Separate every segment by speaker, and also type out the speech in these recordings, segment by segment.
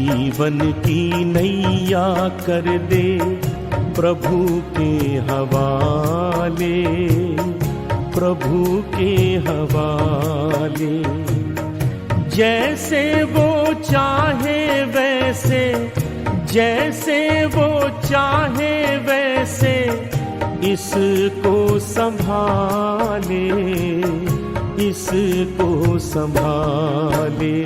Speaker 1: जीवन की नैया कर दे प्रभु के हवाले, प्रभु के हवाले। जैसे वो चाहे वैसे, जैसे वो चाहे वैसे इसको संभाले, इसको संभाले।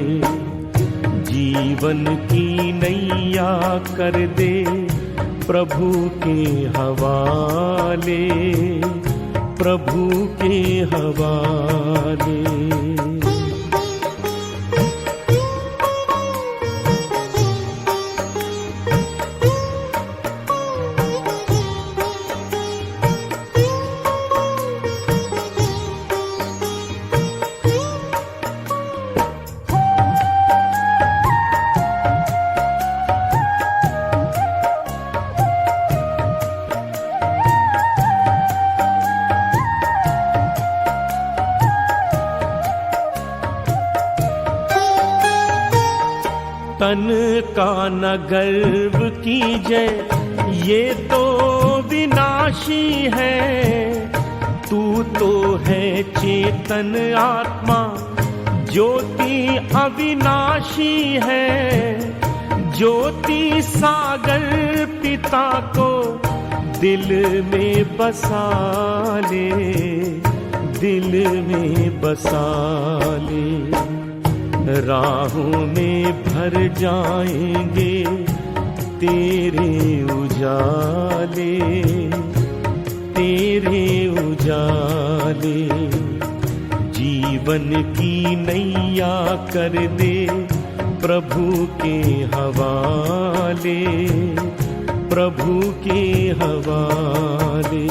Speaker 1: जीवन की नैया कर दे प्रभु के हवाले, प्रभु के हवाले। तन का न गर्व कीजय, ये तो विनाशी है। तू तो है चेतन आत्मा, ज्योति अविनाशी है। ज्योति सागर पिता को दिल में बसा ले, दिल में बसा ले। राहों में भर जाएंगे तेरे उजाले, तेरे उजाले। जीवन की नैया कर दे प्रभु के हवाले, प्रभु के हवाले।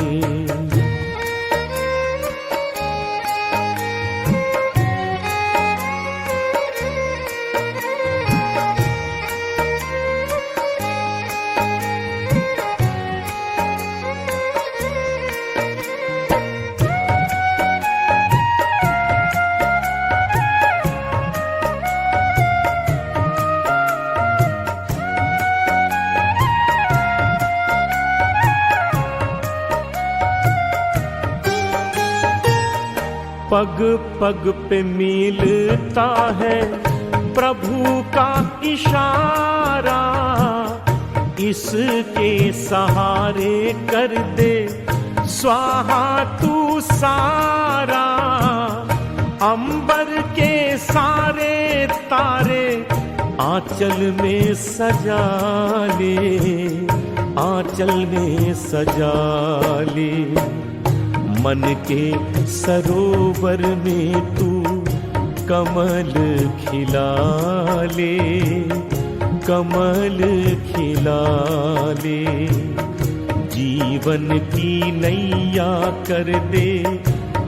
Speaker 1: पग पग पे मिलता है प्रभु का इशारा, इसके सहारे कर दे स्वाहा तू सारा। अंबर के सारे तारे आंचल में सजा ले, आंचल में सजा ले। मन के सरोवर में तू कमल खिला ले, कमल खिला ले। जीवन की नैया कर दे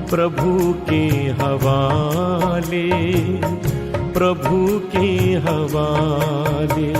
Speaker 1: प्रभु के हवाले, प्रभु के हवाले।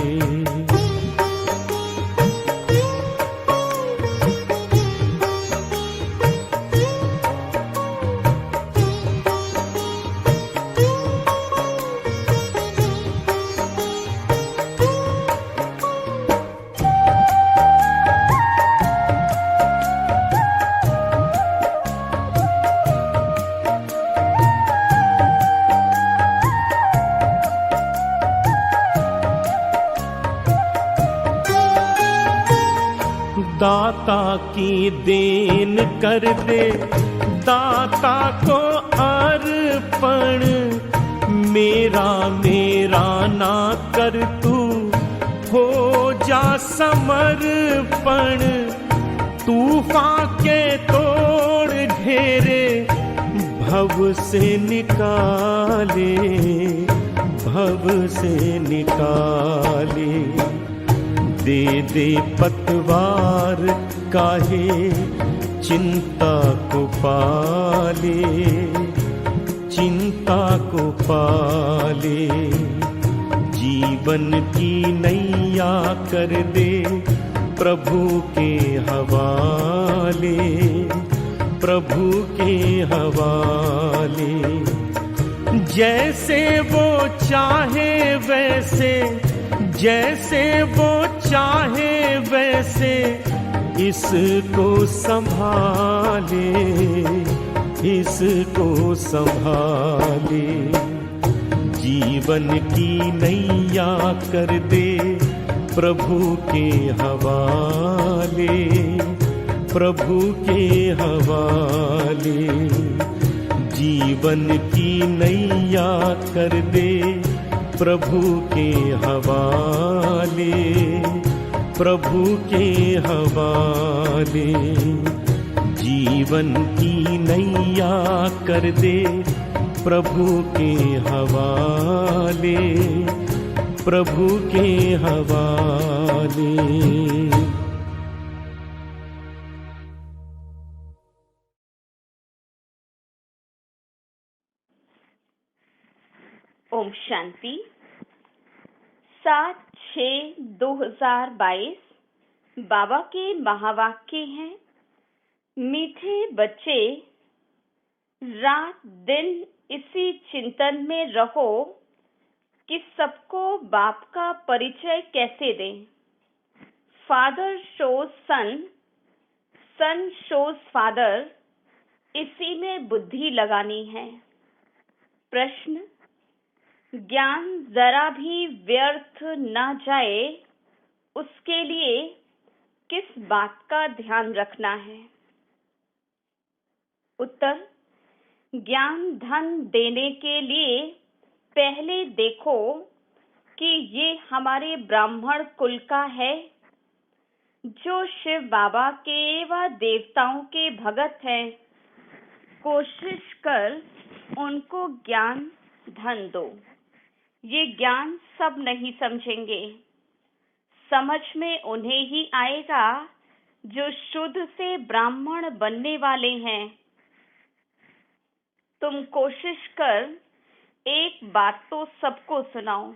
Speaker 1: दाता की देन कर दे दाता को अर्पण। मेरा मेरा ना कर तू हो जा समर्पण। तूफान के तोड़ घेरे भव से निकाले, भव से निकाले। दे दे पतवार काहे चिंता को पाले, चिंता को पाले। जीवन की नैया कर दे प्रभु के हवाले, प्रभु के हवाले। जैसे वो चाहे वैसे जैसे वो चाहे वैसे इसको संभाले, इसको संभाले। जीवन की नैया कर दे प्रभु के हवाले, प्रभु के हवाले। जीवन की नैया कर दे प्रभु के हवाले, प्रभु के हवाले। जीवन की नैया कर दे प्रभु के हवाले, प्रभु के हवाले।
Speaker 2: ओम शांति। 7/6/2022 बाबा के महावाक्य हैं। मीठे बच्चे, रात दिन इसी चिंतन में रहो कि सबको बाप का परिचय कैसे दें। फादर शोज सन, सन शोज फादर, इसी में बुद्धि लगानी है। प्रश्न: ज्ञान जरा भी व्यर्थ न जाए, उसके लिए किस बात का ध्यान रखना है? उत्तर: ज्ञान धन देने के लिए पहले देखो कि ये हमारे ब्राह्मण कुल का है, जो शिव बाबा के व देवताओं के भगत हैं। कोशिश कर उनको ज्ञान धन दो। ये ज्ञान सब नहीं समझेंगे, समझ में उन्हें ही आएगा जो शुद्ध से ब्राह्मण बनने वाले हैं। तुम कोशिश कर एक बात तो सबको सुनाओ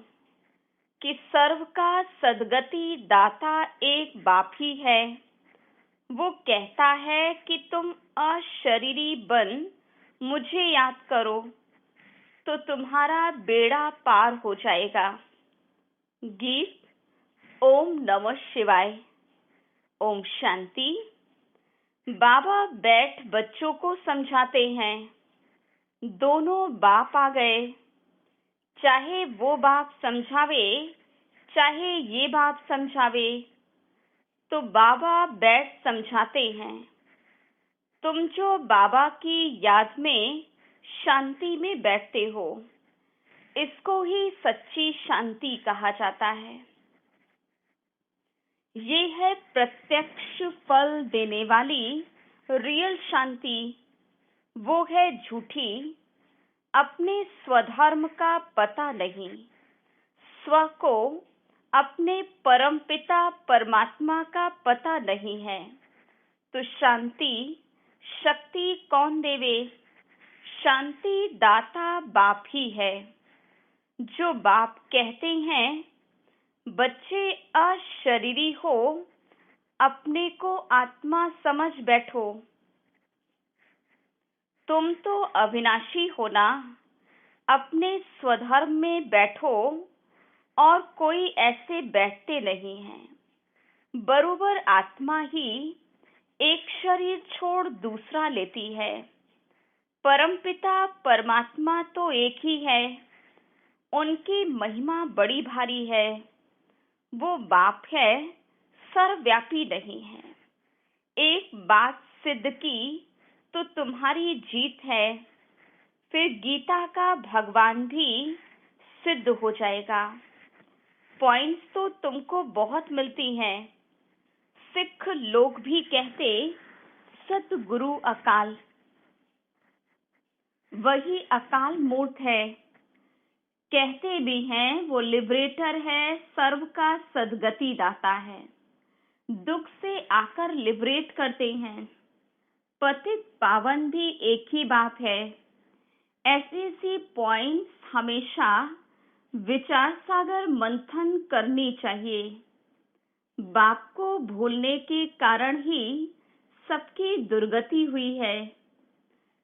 Speaker 2: कि सर्व का सद्गति दाता एक बाप ही है। वो कहता है कि तुम अशरीरी बन मुझे याद करो तो तुम्हारा बेड़ा पार हो जाएगा। गीत। ओम नमः शिवाय। ओम शांति। बाबा बैठ बच्चों को समझाते हैं। दोनों बाप आ गए, चाहे वो बाप समझावे चाहे ये बाप समझावे, तो बाबा बैठ समझाते हैं। तुम जो बाबा की याद में शांति में बैठते हो, इसको ही सच्ची शांति कहा जाता है। ये है प्रत्यक्ष फल देने वाली रियल शांति। वो है झूठी, अपने स्वधर्म का पता नहीं, स्व को अपने परमपिता परमात्मा का पता नहीं है। तो शांति शक्ति कौन देवे? शांति दाता बाप ही है। जो बाप कहते हैं बच्चे अशरीरी हो, अपने को आत्मा समझ बैठो। तुम तो अविनाशी हो ना, अपने स्वधर्म में बैठो। और कोई ऐसे बैठते नहीं हैं। बरोबर आत्मा ही एक शरीर छोड़ दूसरा लेती है। परमपिता परमात्मा तो एक ही है, उनकी महिमा बड़ी भारी है। वो बाप है, सर्वव्यापी नहीं है। एक बात सिद्ध की तो तुम्हारी जीत है, फिर गीता का भगवान भी सिद्ध हो जाएगा। पॉइंट्स तो तुमको बहुत मिलती हैं। सिख लोग भी कहते सतगुरु अकाल, वही अकाल मूर्त है। कहते भी हैं वो लिबरेटर है, सर्व का सद्गति दाता है। दुख से आकर लिबरेट करते हैं। पतित पावन भी एक ही बात है। ऐसी पॉइंट्स हमेशा विचार सागर मंथन करनी चाहिए। बाप को भूलने के कारण ही सबकी दुर्गति हुई है।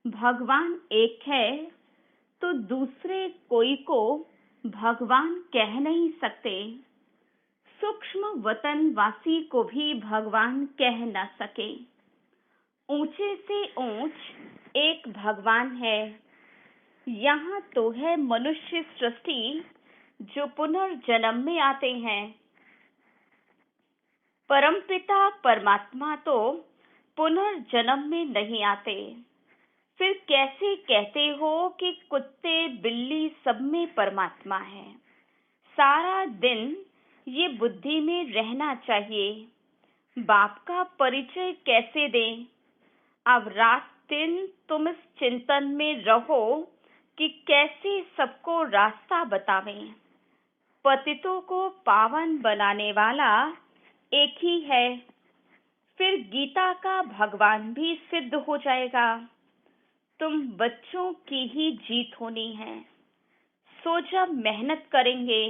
Speaker 2: भगवान एक है तो दूसरे कोई को भगवान कह नहीं सकते। सूक्ष्म वतनवासी को भी भगवान कह न सके। ऊंचे से ऊंच एक भगवान है। यहाँ तो है मनुष्य सृष्टि जो पुनर्जन्म में आते हैं। परमपिता परमात्मा तो पुनर्जन्म में नहीं आते। फिर कैसे कहते हो कि कुत्ते बिल्ली सब में परमात्मा है? सारा दिन ये बुद्धि में रहना चाहिए। बाप का परिचय कैसे दें? अब रात दिन तुम इस चिंतन में रहो कि कैसे सबको रास्ता बतावें। पतितों को पावन बनाने वाला एक ही है। फिर गीता का भगवान भी सिद्ध हो जाएगा। तुम बच्चों की ही जीत होनी है। सो जब मेहनत करेंगे,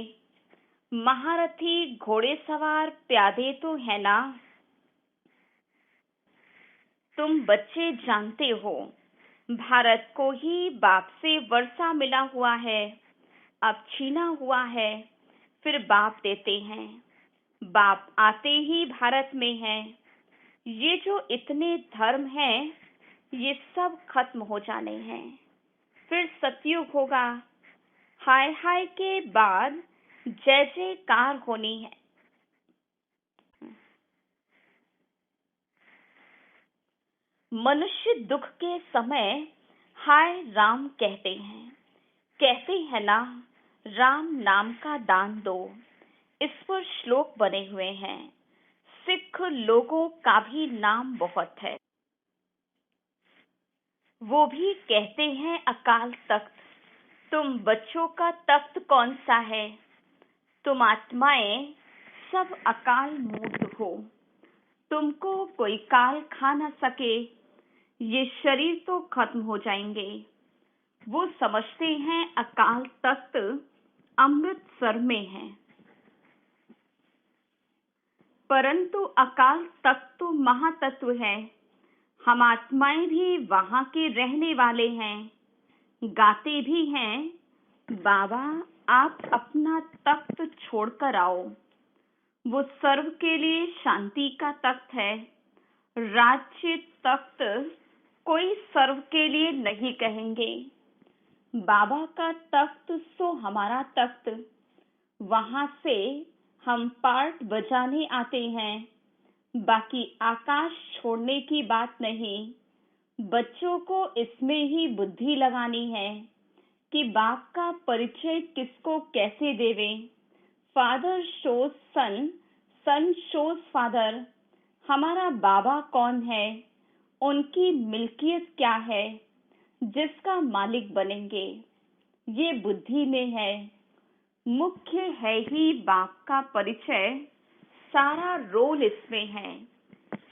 Speaker 2: महारथी घोड़ेसवार प्यादे तो है ना? तुम बच्चे जानते हो, भारत को ही बाप से वर्षा मिला हुआ है। अब छीना हुआ है, फिर बाप देते हैं। बाप आते ही भारत में है। ये जो इतने धर्म हैं, ये सब खत्म हो जाने हैं। फिर सतयुग होगा। हाय हाय के बाद जय जयकार होनी है। मनुष्य दुख के समय हाय राम कहते हैं। कहते हैं ना, राम नाम का दान दो। इस पर श्लोक बने हुए हैं। सिख लोगों का भी नाम बहुत है। वो भी कहते हैं अकाल तख्त। तुम बच्चों का तख्त कौन सा है? तुम आत्माएं सब अकाल मूर्त हो। तुमको कोई काल खा न सके। ये शरीर तो खत्म हो जाएंगे। वो समझते हैं अकाल तख्त अमृतसर में है, परंतु अकाल तख्त तो महातत्व है। हम आत्माएं भी वहां के रहने वाले हैं। गाते भी हैं, बाबा आप अपना तख्त छोड़कर आओ। वो सर्व के लिए शांति का तख्त है। राज्य तख्त कोई सर्व के लिए नहीं कहेंगे। बाबा का तख्त सो हमारा तख्त। वहां से हम पार्ट बजाने आते हैं। बाकी आकाश छोड़ने की बात नहीं। बच्चों को इसमें ही बुद्धि लगानी है कि बाप का परिचय किसको कैसे देवें। फादर शोज सन, सन शोज फादर। हमारा बाबा कौन है? उनकी मिल्कियत क्या है जिसका मालिक बनेंगे? ये बुद्धि में है। मुख्य है ही बाप का परिचय। सारा रोल इसमें है।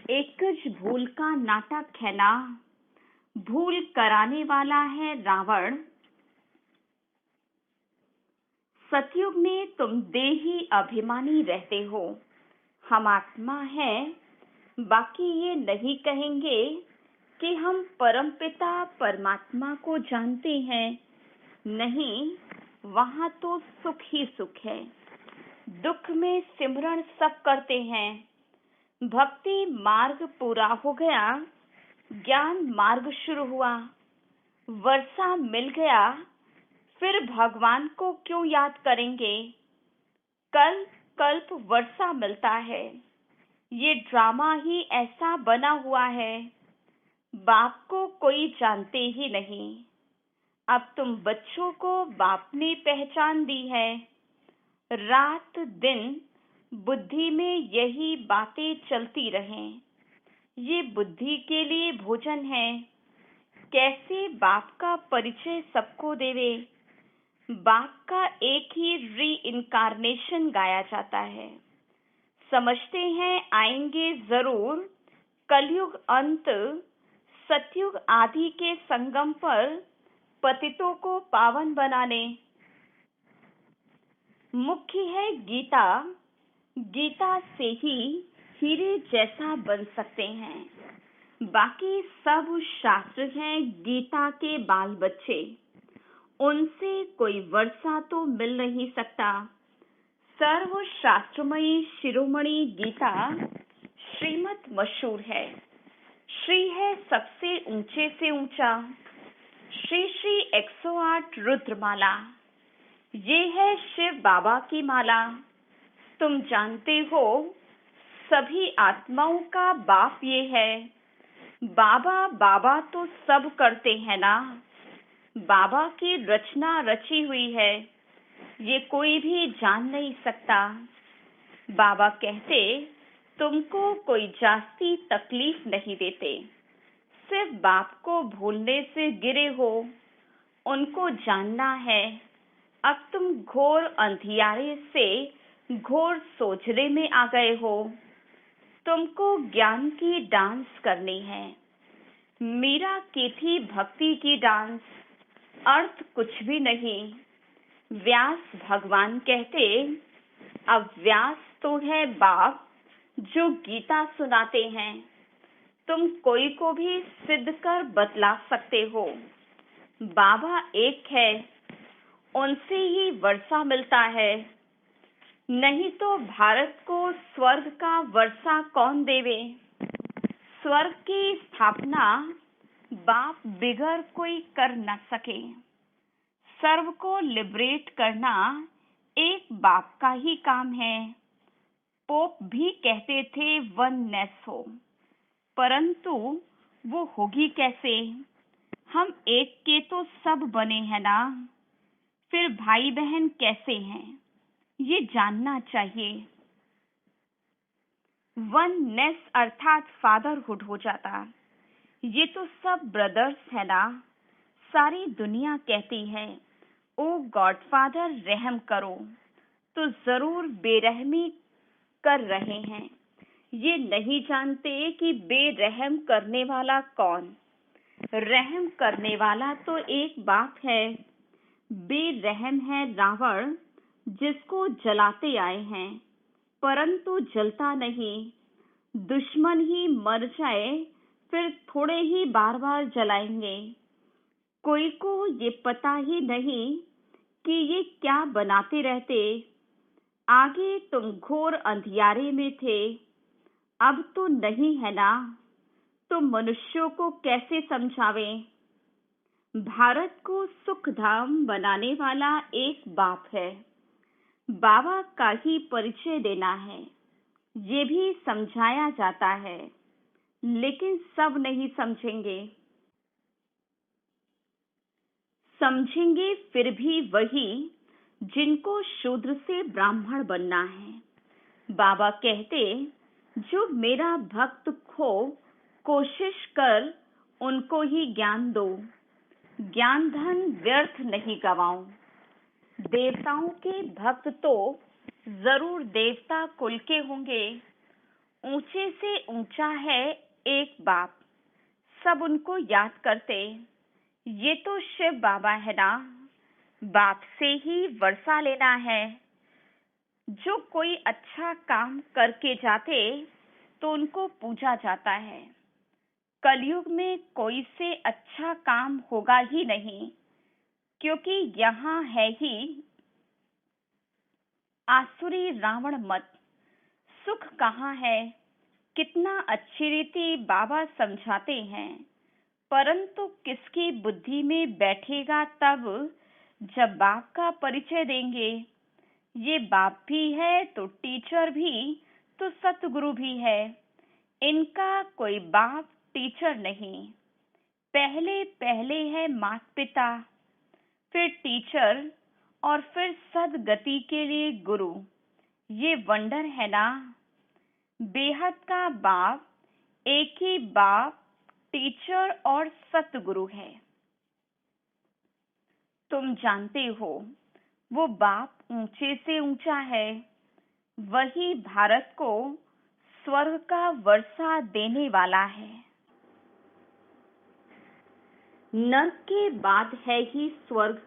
Speaker 2: एकज भूल का नाटक है ना। भूल कराने वाला है रावण। सतयुग में तुम देही अभिमानी रहते हो। हम आत्मा है। बाकी ये नहीं कहेंगे कि हम परमपिता परमात्मा को जानते हैं। नहीं, वहां तो सुख ही सुख है। दुख में सिमरण सब करते हैं। भक्ति मार्ग पूरा हो गया, ज्ञान मार्ग शुरू हुआ। वर्षा मिल गया, फिर भगवान को क्यों याद करेंगे? कल कल्प वर्षा मिलता है। ये ड्रामा ही ऐसा बना हुआ है। बाप को कोई जानते ही नहीं। अब तुम बच्चों को बाप ने पहचान दी है। रात दिन बुद्धि में यही बातें चलती रहें। ये बुद्धि के लिए भोजन है। कैसे बाप का परिचय सबको देवे? बाप का एक ही री इनकारनेशन गाया जाता है। समझते हैं आएंगे जरूर कलयुग अंत। सतयुग आदि के संगम पर पतितों को पावन बनाने। मुख्य है गीता। गीता से ही हीरे जैसा बन सकते हैं। बाकी सब शास्त्र हैं गीता के बाल बच्चे। उनसे कोई वर्षा तो मिल नहीं सकता। सर्व शास्त्रमयी शिरोमणि गीता श्रीमत मशहूर है। श्री है सबसे ऊंचे से ऊंचा। श्री श्री 108 रुद्रमाला, ये है शिव बाबा की माला। तुम जानते हो सभी आत्माओं का बाप ये है। बाबा बाबा तो सब करते हैं ना। बाबा की रचना रची हुई है, ये कोई भी जान नहीं सकता। बाबा कहते तुमको कोई जास्ती तकलीफ नहीं देते, सिर्फ बाप को भूलने से गिरे हो। उनको जानना है अब तुम घोर अंधियारे से घोर सोचने में आ गए हो। तुमको ज्ञान की डांस करनी है, मीरा की थी भक्ति की डांस, अर्थ कुछ भी नहीं। व्यास भगवान कहते अब व्यास तो है बाप जो गीता सुनाते हैं। तुम कोई को भी सिद्ध कर बतला सकते हो। बाबा एक है, उनसे ही वर्षा मिलता है। नहीं तो भारत को स्वर्ग का वर्षा कौन देवे। स्वर्ग की स्थापना बाप बिगर कोई कर न सके। सर्व को लिबरेट करना एक बाप का ही काम है। पोप भी कहते थे वननेस हो, परंतु वो होगी कैसे। हम एक के तो सब बने हैं ना, फिर भाई बहन कैसे हैं ये जानना चाहिए। वननेस अर्थात फादरहुड हो जाता। ये तो सब ब्रदर्स है ना। सारी दुनिया कहती है ओ गॉडफादर रहम करो, तो जरूर बेरहमी कर रहे हैं। ये नहीं जानते कि बेरहम करने वाला कौन। रहम करने वाला तो एक बाप है। बेरहम है रावण, जिसको जलाते आए हैं, परंतु जलता नहीं। दुश्मन ही मर जाए फिर थोड़े ही बार बार जलाएंगे। कोई को ये पता ही नहीं कि ये क्या बनाते रहते। आगे तुम घोर अंधियारे में थे, अब तो नहीं है ना। तो मनुष्यों को कैसे समझावें। भारत को सुख धाम बनाने वाला एक बाप है। बाबा का ही परिचय देना है, ये भी समझाया जाता है, लेकिन सब नहीं समझेंगे। समझेंगे फिर भी वही जिनको शूद्र से ब्राह्मण बनना है। बाबा कहते जो मेरा भक्त हो कोशिश कर उनको ही ज्ञान दो। ज्ञान धन व्यर्थ नहीं गवाओ। देवताओं के भक्त तो जरूर देवता कुल के होंगे। ऊंचे से ऊंचा है एक बाप, सब उनको याद करते। ये तो शिव बाबा है ना। बाप से ही वर्षा लेना है। जो कोई अच्छा काम करके जाते तो उनको पूजा जाता है। कलयुग में कोई से अच्छा काम होगा ही नहीं, क्योंकि यहाँ है ही आसुरी रावण मत। सुख कहाँ है, कितना अच्छी रीति बाबा समझाते हैं, परंतु किसकी बुद्धि में बैठेगा तब जब बाप का परिचय देंगे। ये बाप भी है तो टीचर भी तो सतगुरु भी है। इनका कोई बाप टीचर नहीं। पहले पहले है माता पिता, फिर टीचर और फिर सदगति के लिए गुरु। ये वंडर है ना। बेहद का बाप एक ही बाप टीचर और सतगुरु है। तुम जानते हो वो बाप ऊंचे से ऊंचा है। वही भारत को स्वर्ग का वर्षा देने वाला है। नर्क के बाद है ही स्वर्ग।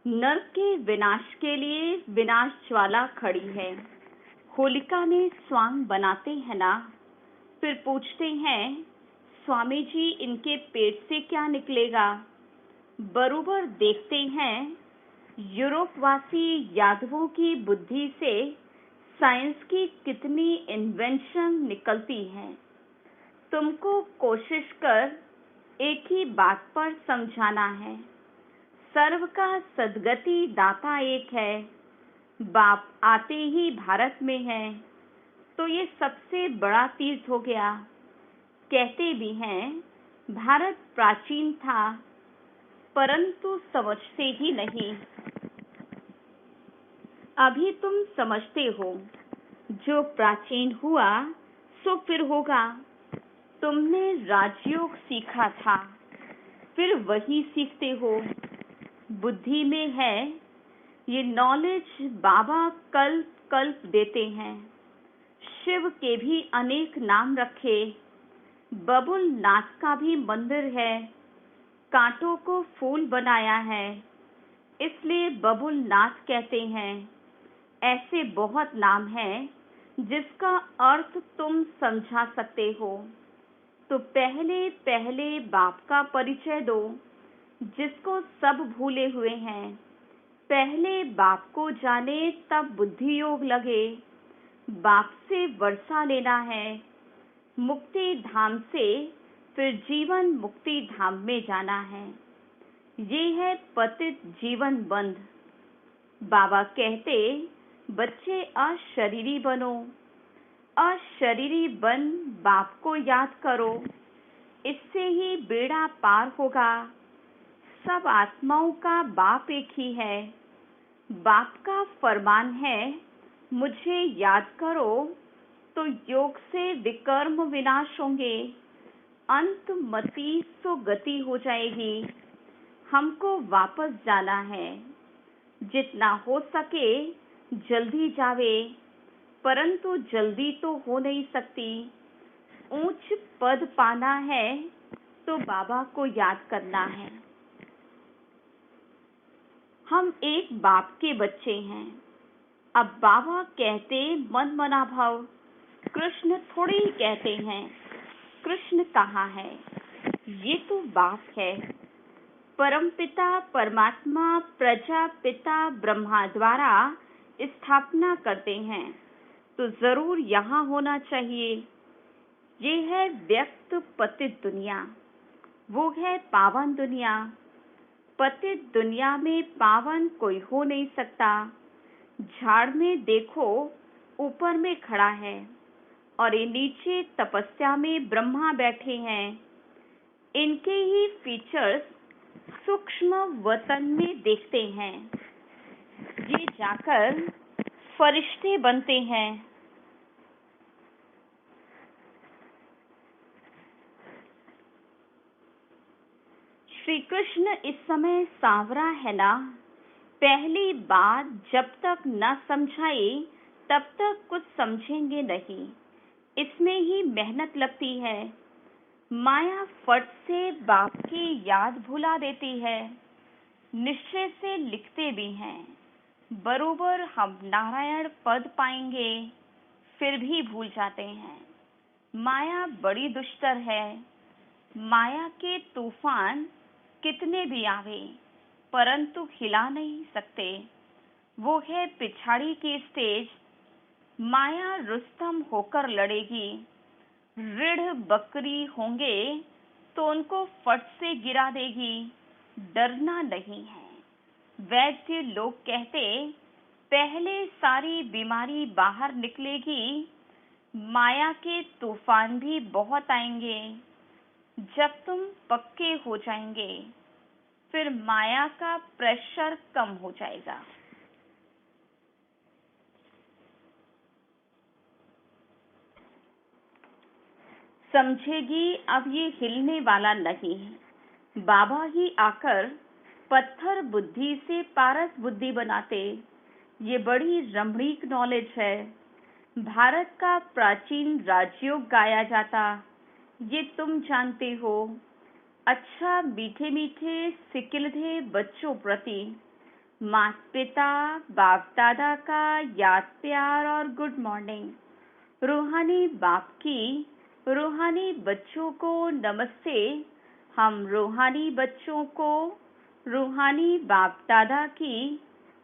Speaker 2: नर्क के विनाश के लिए विनाश ज्वाला खड़ी है। होलिका में स्वांग बनाते हैं ना। फिर पूछते हैं स्वामी जी इनके पेट से क्या निकलेगा। बरोबर देखते हैं यूरोपवासी यादवों की बुद्धि से साइंस की कितनी इन्वेंशन निकलती हैं। तुमको कोशिश कर एक ही बात पर समझाना है। सर्व का सद्गति दाता एक है। बाप आते ही भारत में है, तो ये सबसे बड़ा तीर्थ हो गया। कहते भी हैं भारत प्राचीन था, परंतु समझते ही नहीं। अभी तुम समझते हो, जो प्राचीन हुआ सो फिर होगा। तुमने राजयोग सीखा था, फिर वही सीखते हो। बुद्धि में है ये नॉलेज। बाबा कल्प कल्प देते हैं। शिव के भी अनेक नाम रखे। बबुल नाथ का भी मंदिर है, कांटों को फूल बनाया है, इसलिए बबुल नाथ कहते हैं। ऐसे बहुत नाम हैं जिसका अर्थ तुम समझा सकते हो। तो पहले पहले बाप का परिचय दो, जिसको सब भूले हुए हैं। पहले बाप को जाने तब बुद्धि योग लगे। बाप से वर्षा लेना है, मुक्ति धाम से फिर जीवन मुक्ति धाम में जाना है। ये है पतित जीवन बंध। बाबा कहते बच्चे अशरीरी बनो। अशरीरी बन बाप को याद करो, इससे ही बेड़ा पार होगा। सब आत्माओं का बाप एक ही है। बाप का फरमान है मुझे याद करो, तो योग से विकर्म विनाश होंगे। अंत मति सो गति हो जाएगी। हमको वापस जाना है। जितना हो सके जल्दी जावे, परंतु जल्दी तो हो नहीं सकती। ऊंच पद पाना है तो बाबा को याद करना है। हम एक बाप के बच्चे हैं। अब बाबा कहते मन मना भव। कृष्ण थोड़े ही कहते हैं। कृष्ण कहाँ है? ये तो बाप है। परमपिता परमात्मा प्रजापिता ब्रह्मा द्वारा स्थापना करते हैं, तो जरूर यहाँ होना चाहिए। ये है व्यक्त पतित दुनिया, वो है पावन दुनिया। पतित दुनिया में पावन कोई हो नहीं सकता। झाड़ में देखो ऊपर में खड़ा है और ये नीचे तपस्या में ब्रह्मा बैठे हैं। इनके ही फीचर्स सूक्ष्म वतन में देखते हैं। ये जाकर फरिश्ते बनते हैं। श्री कृष्ण इस समय सांवरा है ना। पहली बात जब तक न समझाए तब तक कुछ समझेंगे नहीं। इसमें ही मेहनत लगती है। माया फट से बाप की याद भुला देती है। निश्चय से लिखते भी हैं बरोबर हम नारायण पद पाएंगे, फिर भी भूल जाते हैं। माया बड़ी दुष्टर है। माया के तूफान कितने भी आवे, परंतु हिला नहीं सकते। वो है पिछाड़ी की स्टेज। माया रुस्तम होकर लड़ेगी। रीढ़ बकरी होंगे तो उनको फट से गिरा देगी। डरना नहीं है। वैद्य लोग कहते पहले सारी बीमारी बाहर निकलेगी। माया के तूफान भी बहुत आएंगे। जब तुम पक्के हो जाएंगे, फिर माया का प्रेशर कम हो जाएगा। समझेगी अब ये हिलने वाला नहीं है। बाबा ही आकर पत्थर बुद्धि से पारस बुद्धि बनाते। ये बड़ी रमणीक नॉलेज है। भारत का प्राचीन राजयोग गाया जाता, ये तुम जानते हो। अच्छा मीठे मीठे सिकिलधे बच्चों प्रति माता पिता बाप दादा का याद प्यार और गुड मॉर्निंग। रूहानी बाप की रूहानी बच्चों को नमस्ते। हम रूहानी बच्चों को रूहानी बाप दादा की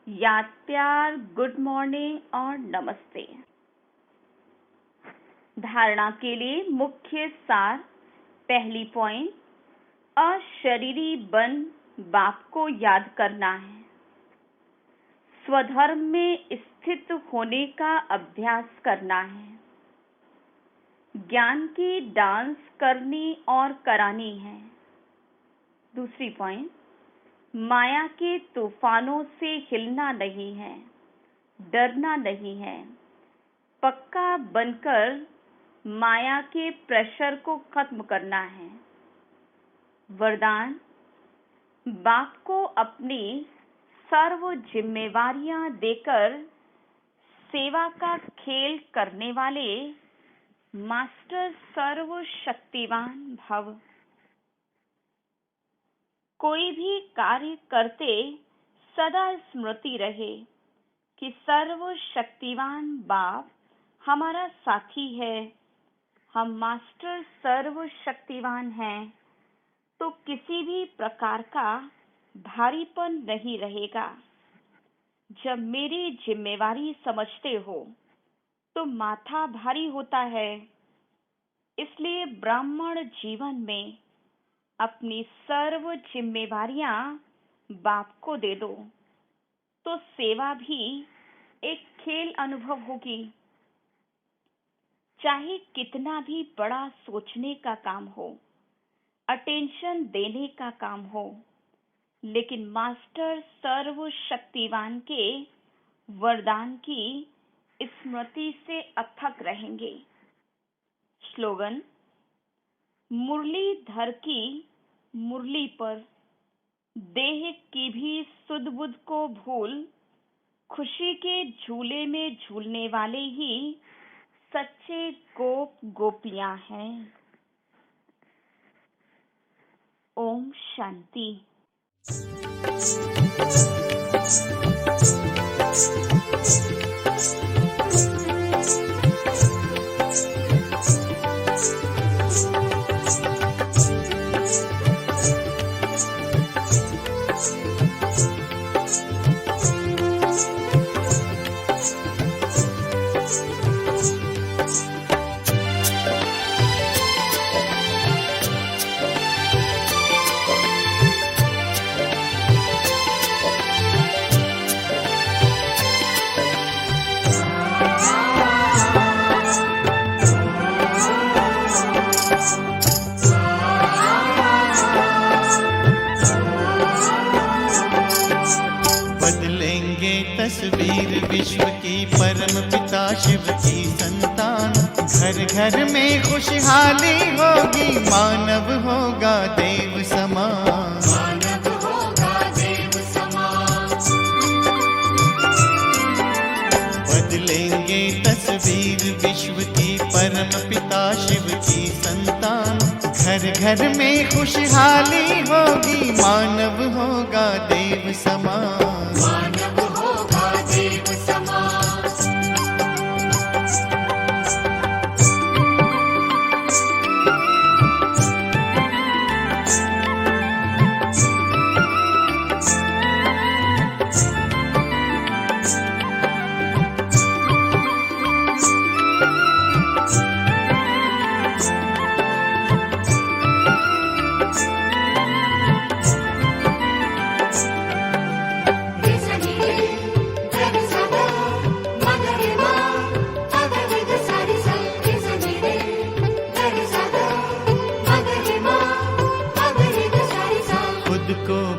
Speaker 2: याद प्यार, गुड मॉर्निंग और नमस्ते। धारणा के लिए मुख्य सार। पहली पॉइंट, अशरीरी बन बाप को याद करना है। स्वधर्म में स्थित होने का अभ्यास करना है। ज्ञान की डांस करनी और करानी है। दूसरी पॉइंट, माया के तूफानों से हिलना नहीं है, डरना नहीं है। पक्का बनकर माया के प्रेशर को खत्म करना है। वरदान, बाप को अपनी सर्व जिम्मेवारियां देकर सेवा का खेल करने वाले मास्टर सर्वशक्तिवान भव। कोई भी कार्य करते सदा स्मृति रहे कि सर्वशक्तिवान बाप हमारा साथी है। हम मास्टर सर्वशक्तिवान हैं, तो किसी भी प्रकार का भारीपन नहीं रहेगा। जब मेरी जिम्मेवारी समझते हो तो माथा भारी होता है। इसलिए ब्राह्मण जीवन में अपनी सर्व जिम्मेवारियां बाप को दे दो, तो सेवा भी एक खेल अनुभव होगी। चाहे कितना भी बड़ा सोचने का काम हो, अटेंशन देने का काम हो, लेकिन मास्टर सर्वशक्तिवान के वरदान की स्मृति से अथक रहेंगे। स्लोगन, मुरलीधर की मुरली पर देह की भी सुध बुध को भूल, खुशी के झूले में झूलने वाले ही सच्चे गोप गोपियां हैं। ओम शांति।
Speaker 3: तस्वीर विश्व की परम पिता शिव की संतान। घर घर में खुशहाली होगी, मानव होगा देव समान। मानव होगा देव समान। बदलेंगे तस्वीर विश्व की परम पिता शिव की संतान। घर घर में खुशहाली होगी, मानव होगा देव समान।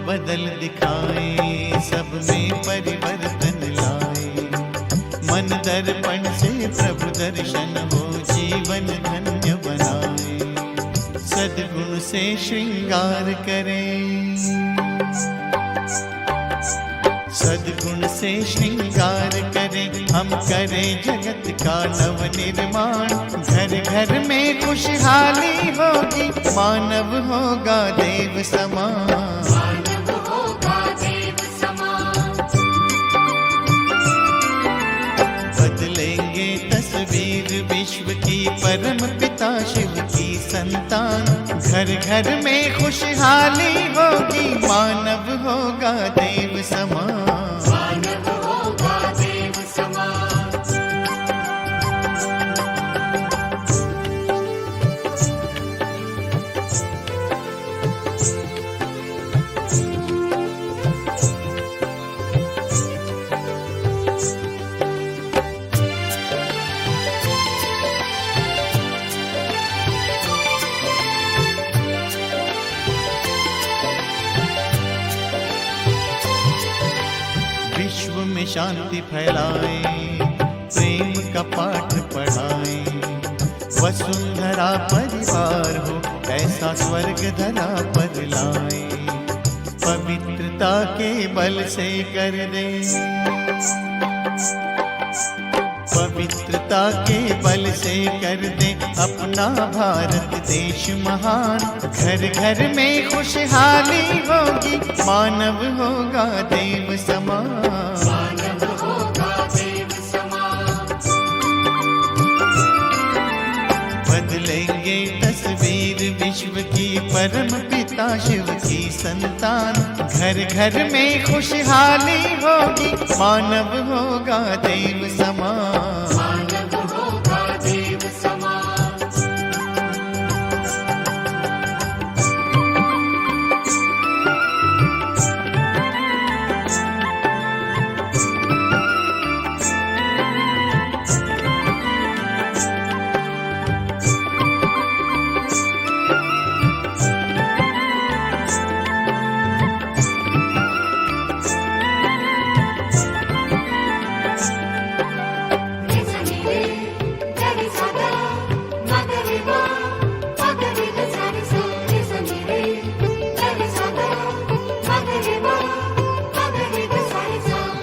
Speaker 3: बदल दिखाए, सब में परिवर्तन लाए। मन दर्पण से प्रभु दर्शन हो, जीवन धन्य बनाए। सद्गुण से श्रृंगार करें, सद्गुण से श्रृंगार करें। हम करें जगत का नव निर्माण। घर घर में खुशहाली होगी, मानव होगा देव समान। बदलेंगे तस्वीर विश्व की परम पिता शिव की संतान। घर घर में खुशहाली होगी, मानव होगा देव समान। विश्व में शांति फैलाए, प्रेम का पाठ पढ़ाए। वसुंधरा परिवार हो, ऐसा स्वर्ग धरा पर लाए। पवित्रता के बल से कर दे, पवित्रता के बल से कर दे अपना भारत देश महान। घर घर में खुशहाली होगी, मानव होगा देव समान। बदलेंगे तस्वीर विश्व की, परम पिता शिव की संतान। घर घर में खुशहाली होगी, मानव होगा देव समान।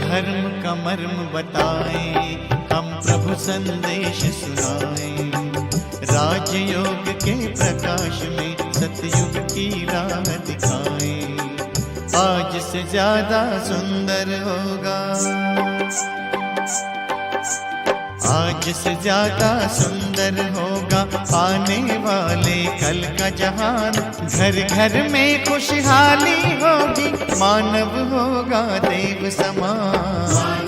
Speaker 3: धर्म का मर्म बताएं, हम प्रभु संदेश सुनाएं। राजयोग के प्रकाश में सतयुग की राह दिखाएं। आज से ज्यादा सुंदर होगा, आज से ज्यादा सुंदर होगा आने वाले कल का जहान। घर घर में खुशहाली होगी, मानव होगा देव समान।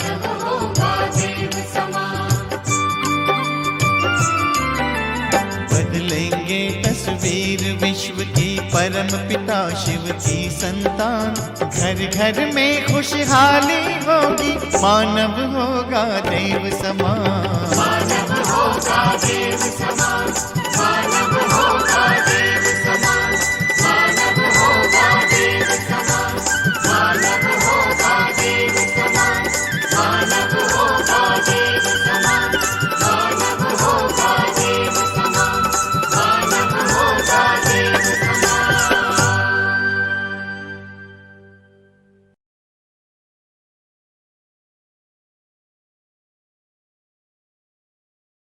Speaker 3: बदलेंगे तस्वीर विश्व की, परम पिता शिव की संतान। घर घर में खुशहाली होगी, मानव होगा देव समान।
Speaker 4: मानव होगा देव समान।